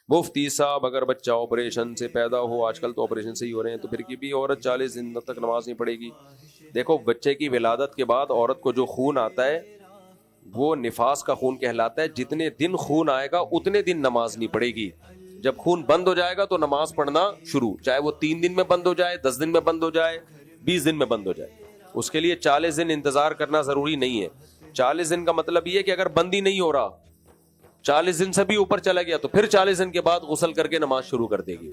مفتی صاحب اگر بچہ آپریشن سے پیدا ہو، آج کل تو آپریشن سے ہی ہو رہے ہیں، تو پھر کی بھی عورت 40 دن تک نماز نہیں پڑھے گی؟ دیکھو، بچے کی ولادت کے بعد عورت کو جو خون آتا ہے وہ نفاس کا خون کہلاتا ہے. جتنے دن خون آئے گا اتنے دن نماز نہیں پڑے گی. جب خون بند ہو جائے گا تو نماز پڑھنا شروع، چاہے وہ 3 دن میں بند ہو جائے، 10 دن میں بند ہو جائے، 20 دن میں بند ہو جائے. اس کے لیے 40 دن انتظار کرنا ضروری نہیں ہے. 40 دن کا مطلب یہ ہے کہ اگر بند ہی نہیں ہو رہا، 40 دن سے بھی اوپر چلا گیا، تو پھر 40 دن کے بعد غسل کر کے نماز شروع کر دے گی.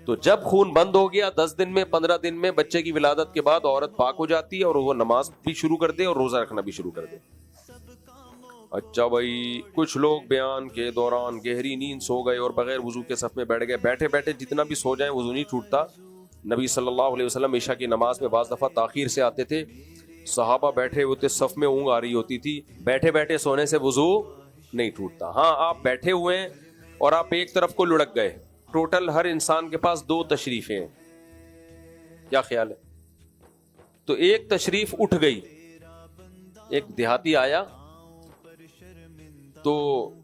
تو جب خون بند ہو گیا 10 دن میں، 15 دن میں، بچے کی ولادت کے بعد عورت پاک ہو جاتی ہے اور وہ نماز بھی شروع کر دے اور روزہ رکھنا بھی شروع کر دے. اچھا بھائی، کچھ لوگ بیان کے دوران گہری نیند سو گئے اور بغیر وضو کے صف میں بیٹھ گئے. بیٹھے بیٹھے جتنا بھی سو جائیں وضو نہیں ٹوٹتا. نبی صلی اللہ علیہ وسلم عشاء کی نماز میں بعض دفعہ تاخیر سے آتے تھے. صحابہ بیٹھے ہوتے، صف میں اونگ آ رہی ہوتی تھی. بیٹھے بیٹھے سونے سے وضو نہیں ٹوٹتا. ہاں، آپ بیٹھے ہوئے ہیں اور آپ ایک طرف کو لڑک گئے. ٹوٹل ہر انسان کے پاس 2 تشریفیں ہیں، کیا خیال ہے؟ تو ایک تشریف اٹھ گئی. ایک دیہاتی آیا تو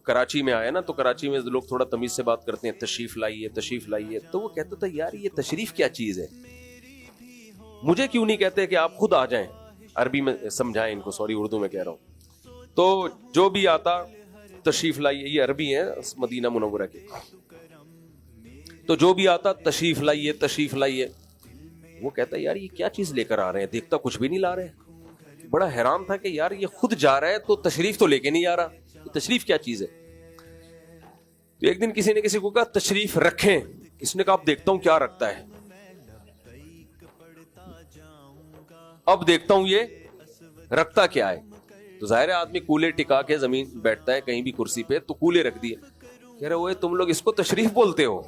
کراچی میں آیا نا، تو کراچی میں لوگ تھوڑا تمیز سے بات کرتے ہیں، تشریف لائیے تشریف لائیے. تو وہ کہتا تھا یار یہ تشریف کیا چیز ہے، مجھے کیوں نہیں کہتے کہ آپ خود آ جائیں. عربی میں سمجھائیں ان کو، سوری اردو میں کہہ رہا ہوں. تو جو بھی آتا تشریف لائیے، یہ عربی ہے مدینہ منورہ کی. تو جو بھی آتا تشریف لائیے تشریف لائیے. وہ کہتا یار یہ کیا چیز لے کر آ رہے ہیں، دیکھتا کچھ بھی نہیں لا رہے. بڑا حیران تھا کہ یار یہ خود جا رہا ہے تو تشریف تو لے کے نہیں آ رہا، تشریف کیا چیز ہے. تو ایک دن کسی نے کسی کو کہا تشریف رکھیں. اس نے کہا اب دیکھتا ہوں کیا رکھتا ہے، اب دیکھتا ہوں یہ رکھتا کیا ہے. تو ظاہر آدمی کولے ٹکا کے زمین بیٹھتا ہے کہیں بھی کرسی پہ، تو کولے رکھ دیے. کہہ رہے ہوئے تم لوگ اس کو تشریف بولتے ہو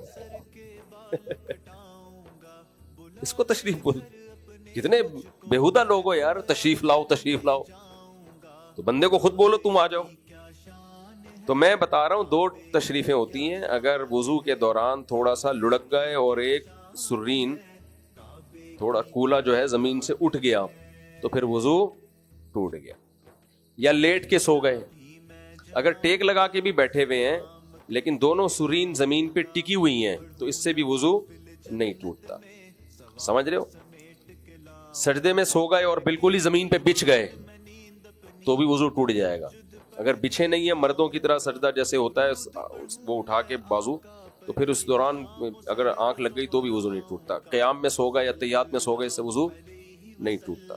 اس کو تشریف بولتے، کتنے بےہودہ لوگ ہو یار، تشریف لاؤ تشریف لاؤ. تو بندے کو خود بولو تم آ جاؤ. تو میں بتا رہا ہوں 2 تشریفیں ہوتی ہیں. اگر وضو کے دوران تھوڑا سا لڑک گئے اور ایک سرین تھوڑا کولا جو ہے زمین سے اٹھ گیا تو پھر وضو ٹوٹ گیا. یا لیٹ کے سو گئے. اگر ٹیک لگا کے بھی بیٹھے ہوئے ہیں لیکن دونوں سرین زمین پہ ٹکی ہوئی ہیں تو اس سے بھی وضو نہیں ٹوٹتا. سمجھ رہے ہو؟ سجدے میں سو گئے اور بالکل ہی زمین پہ بچھ گئے تو بھی وضو ٹوٹ جائے گا. اگر بچھے نہیں ہے مردوں کی طرح سجدہ جیسے ہوتا ہے وہ اٹھا کے بازو، تو پھر اس دوران اگر آنکھ لگ گئی تو بھی وضو نہیں ٹوٹتا. قیام میں سو گئے یا تحیات میں سو گئے اس سے وضو نہیں ٹوٹتا.